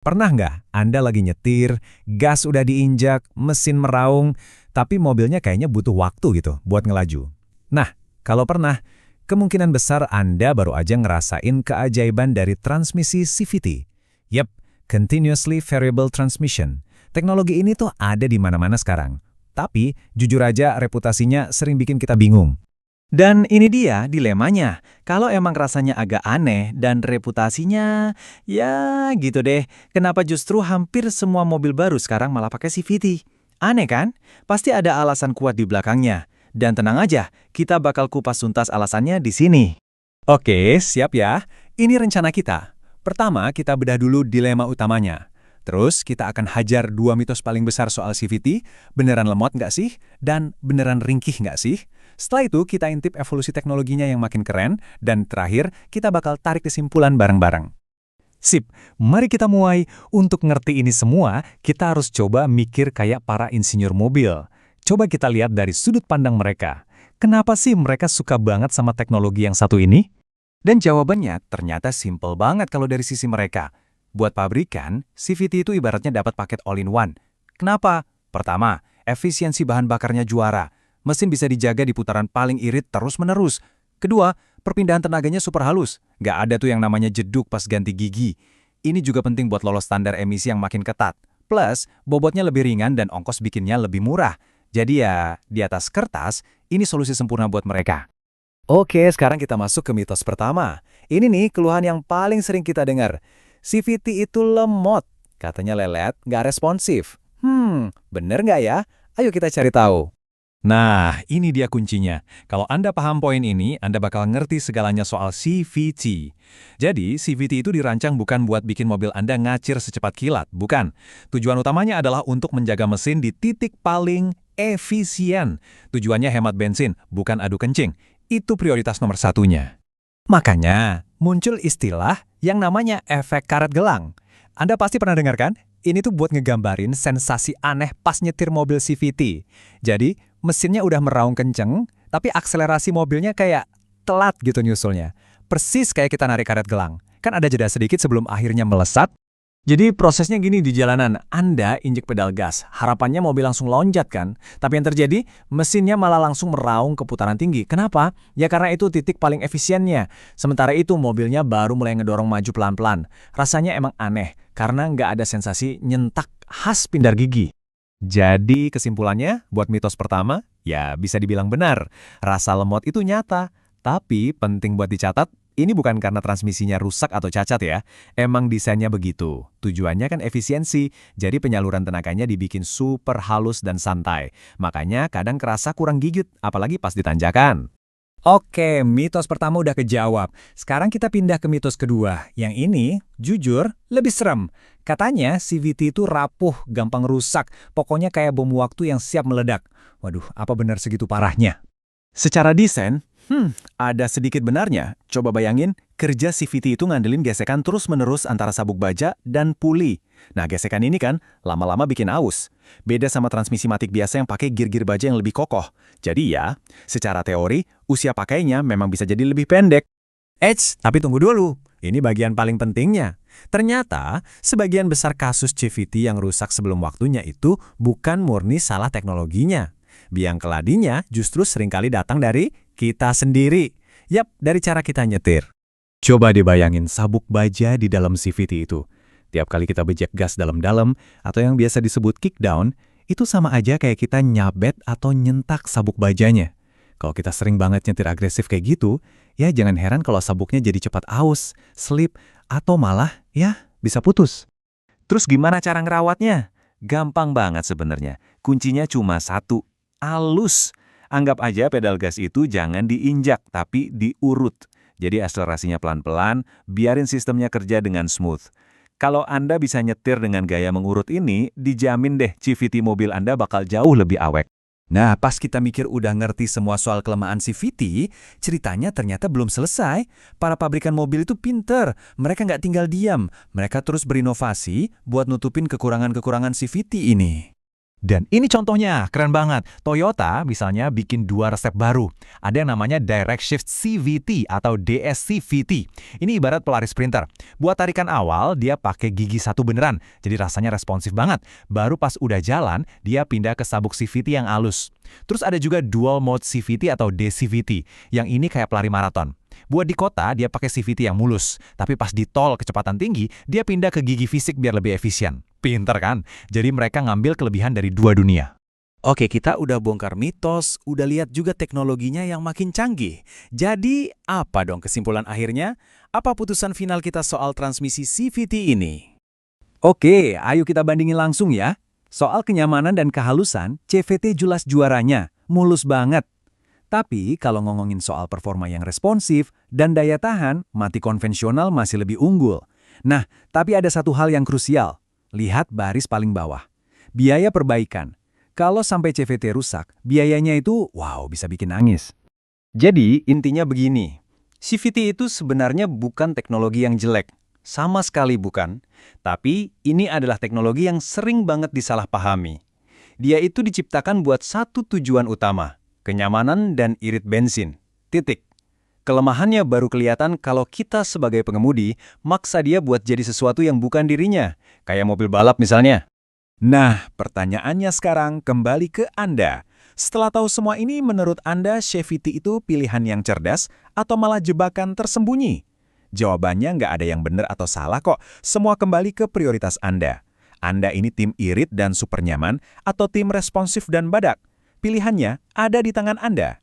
Pernah nggak Anda lagi nyetir, gas udah diinjak, mesin meraung, tapi mobilnya kayaknya butuh waktu gitu buat ngelaju? Nah, kalau pernah, kemungkinan besar Anda baru aja ngerasain keajaiban dari transmisi CVT. Yep, Continuously Variable Transmission. Teknologi ini tuh ada di mana-mana sekarang. Tapi, jujur aja reputasinya sering bikin kita bingung. Dan ini dia dilemanya. Kalau emang rasanya agak aneh dan reputasinya, ya gitu deh. Kenapa justru hampir semua mobil baru sekarang malah pakai CVT? Aneh kan? Pasti ada alasan kuat di belakangnya. Dan tenang aja, kita bakal kupas tuntas alasannya di sini. Oke, siap ya. Ini rencana kita. Pertama, kita bedah dulu dilema utamanya. Terus, kita akan hajar dua mitos paling besar soal CVT, beneran lemot nggak sih? Dan beneran ringkih nggak sih? Setelah itu, kita intip evolusi teknologinya yang makin keren, dan terakhir, kita bakal tarik kesimpulan bareng-bareng. Sip, mari kita mulai. Untuk ngerti ini semua, kita harus coba mikir kayak para insinyur mobil. Coba kita lihat dari sudut pandang mereka. Kenapa sih mereka suka banget sama teknologi yang satu ini? Dan jawabannya ternyata simple banget kalau dari sisi mereka. Buat pabrikan, CVT itu ibaratnya dapat paket all-in-one. Kenapa? Pertama, efisiensi bahan bakarnya juara. Mesin bisa dijaga di putaran paling irit terus-menerus. Kedua, perpindahan tenaganya super halus. Nggak ada tuh yang namanya jeduk pas ganti gigi. Ini juga penting buat lolos standar emisi yang makin ketat. Plus, bobotnya lebih ringan dan ongkos bikinnya lebih murah. Jadi ya, di atas kertas, ini solusi sempurna buat mereka. Oke, sekarang kita masuk ke mitos pertama. Ini nih keluhan yang paling sering kita dengar. CVT itu lemot. Katanya lelet, nggak responsif. Bener nggak ya? Ayo kita cari tahu. Nah, ini dia kuncinya. Kalau Anda paham poin ini, Anda bakal ngerti segalanya soal CVT. Jadi, CVT itu dirancang bukan buat bikin mobil Anda ngacir secepat kilat, bukan. Tujuan utamanya adalah untuk menjaga mesin di titik paling efisien. Tujuannya hemat bensin, bukan adu kencing. Itu prioritas nomor satunya. Makanya, muncul istilah yang namanya efek karet gelang. Anda pasti pernah dengar kan? Ini tuh buat ngegambarin sensasi aneh pas nyetir mobil CVT. Jadi, mesinnya udah meraung kenceng, tapi akselerasi mobilnya kayak telat gitu nyusulnya. Persis kayak kita narik karet gelang. Kan ada jeda sedikit sebelum akhirnya melesat. Jadi prosesnya gini di jalanan, Anda injek pedal gas, harapannya mobil langsung loncat kan? Tapi yang terjadi, mesinnya malah langsung meraung ke putaran tinggi. Kenapa? Ya karena itu titik paling efisiennya. Sementara itu mobilnya baru mulai ngedorong maju pelan-pelan. Rasanya emang aneh, karena nggak ada sensasi nyentak khas pindar gigi. Jadi kesimpulannya, buat mitos pertama, ya bisa dibilang benar. Rasa lemot itu nyata, tapi penting buat dicatat, ini bukan karena transmisinya rusak atau cacat ya. Emang desainnya begitu. Tujuannya kan efisiensi, jadi penyaluran tenaganya dibikin super halus dan santai. Makanya kadang kerasa kurang gigit, apalagi pas ditanjakan. Oke, mitos pertama udah kejawab. Sekarang kita pindah ke mitos kedua. Yang ini, jujur, lebih serem. Katanya CVT itu rapuh, gampang rusak. Pokoknya kayak bom waktu yang siap meledak. Waduh, apa benar segitu parahnya? Secara desain, ada sedikit benarnya. Coba bayangin, kerja CVT itu ngandelin gesekan terus-menerus antara sabuk baja dan puli. Nah, gesekan ini kan lama-lama bikin aus. Beda sama transmisi matic biasa yang pakai gir-gir baja yang lebih kokoh. Jadi ya, secara teori, usia pakainya memang bisa jadi lebih pendek. Tapi tunggu dulu. Ini bagian paling pentingnya. Ternyata, sebagian besar kasus CVT yang rusak sebelum waktunya itu bukan murni salah teknologinya. Biang keladinya justru seringkali datang dari kita sendiri. Yap, dari cara kita nyetir. Coba dibayangin sabuk baja di dalam CVT itu. Tiap kali kita bejek gas dalam-dalam, atau yang biasa disebut kickdown, itu sama aja kayak kita nyabet atau nyentak sabuk bajanya. Kalau kita sering banget nyetir agresif kayak gitu, ya jangan heran kalau sabuknya jadi cepat aus, slip, atau malah, ya, bisa putus. Terus gimana cara ngerawatnya? Gampang banget sebenarnya. Kuncinya cuma satu, alus. Anggap aja pedal gas itu jangan diinjak, tapi diurut. Jadi akselerasinya pelan-pelan, biarin sistemnya kerja dengan smooth. Kalau Anda bisa nyetir dengan gaya mengurut ini, dijamin deh CVT mobil Anda bakal jauh lebih awet. Nah, pas kita mikir udah ngerti semua soal kelemahan CVT, ceritanya ternyata belum selesai. Para pabrikan mobil itu pinter, mereka nggak tinggal diam. Mereka terus berinovasi buat nutupin kekurangan-kekurangan CVT ini. Dan ini contohnya, keren banget. Toyota misalnya bikin dua resep baru. Ada yang namanya Direct Shift CVT atau DSCVT. Ini ibarat pelaris printer. Buat tarikan awal, dia pakai gigi satu beneran. Jadi rasanya responsif banget. Baru pas udah jalan, dia pindah ke sabuk CVT yang halus. Terus ada juga Dual Mode CVT atau DCVT. Yang ini kayak pelari maraton. Buat di kota, dia pakai CVT yang mulus. Tapi pas di tol kecepatan tinggi, dia pindah ke gigi fisik biar lebih efisien. Pinter kan? Jadi mereka ngambil kelebihan dari dua dunia. Oke, kita udah bongkar mitos, udah lihat juga teknologinya yang makin canggih. Jadi, apa dong kesimpulan akhirnya? Apa putusan final kita soal transmisi CVT ini? Oke, ayo kita bandingin langsung ya. Soal kenyamanan dan kehalusan, CVT jelas juaranya, mulus banget. Tapi kalau ngomongin soal performa yang responsif dan daya tahan, mati konvensional masih lebih unggul. Nah, tapi ada satu hal yang krusial. Lihat baris paling bawah. Biaya perbaikan. Kalau sampai CVT rusak, biayanya itu, bisa bikin nangis. Jadi, intinya begini. CVT itu sebenarnya bukan teknologi yang jelek. Sama sekali bukan. Tapi, ini adalah teknologi yang sering banget disalahpahami. Dia itu diciptakan buat satu tujuan utama. Kenyamanan dan irit bensin. Titik. Kelemahannya baru kelihatan kalau kita sebagai pengemudi maksa dia buat jadi sesuatu yang bukan dirinya. Kayak mobil balap misalnya. Nah, pertanyaannya sekarang kembali ke Anda. Setelah tahu semua ini, menurut Anda CVT itu pilihan yang cerdas atau malah jebakan tersembunyi? Jawabannya nggak ada yang benar atau salah kok. Semua kembali ke prioritas Anda. Anda ini tim irit dan super nyaman atau tim responsif dan badak? Pilihannya ada di tangan Anda.